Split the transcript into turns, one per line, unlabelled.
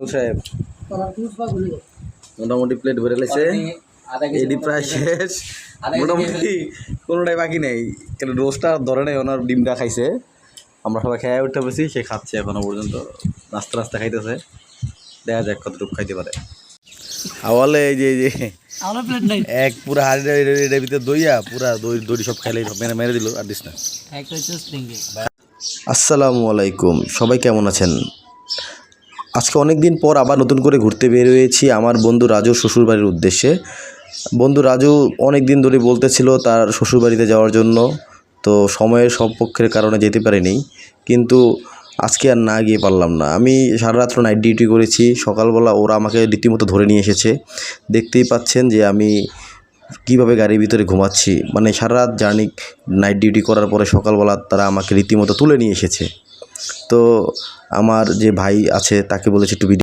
সাহেব মোটামুটি প্লেট ভরে লেছে, এডি প্রায় শেষ, মোটামুটি কোনোটাই বাকি নেই। কিন্তু রোস্টটা ধরে নেই, ওনার ডিমটা খাইছে, আমরা সবাই খেয়ে উঠতে পেরেছি, সে খাচ্ছে এখনো পর্যন্ত, নাস্তা নাস্তা খাইতেছে, দেখা যাক কতটুকু খাইতে পারে। আওয়ালে এই যে এক পুরা হাড়িটার ভিতরে দইয়া পুরা দই সব খাইলে মেরে দিল আর দিস না। আসসালামু আলাইকুম, সবাই কেমন আছেন? আজকে অনেক দিন পর আবার নতুন করে ঘুরতে বের হয়েছি আমার বন্ধু রাজুর শ্বশুরবাড়ির উদ্দেশ্যে। বন্ধু রাজু অনেক দিন ধরে বলতেছিল তার শ্বশুরবাড়িতে যাওয়ার জন্য, তো সময়ের সম্পর্কের কারণে যেতে পারিনি, কিন্তু আজকে আর না গিয়ে পারলাম না। আমি সারা রাত্র নাইট ডিউটি করেছি, সকালবেলা ওরা আমাকে রীতিমতো ধরে নিয়ে এসেছে। দেখতেই পাচ্ছেন যে আমি কীভাবে গাড়ির ভিতরে ঘুমাচ্ছি, মানে সারা রাত জার্নি নাইট ডিউটি করার পরে সকালবেলা তারা আমাকে রীতিমতো তুলে নিয়ে এসেছে। তো আমার যে ভাই আছে তাকে বলেছে একটু ভিডিও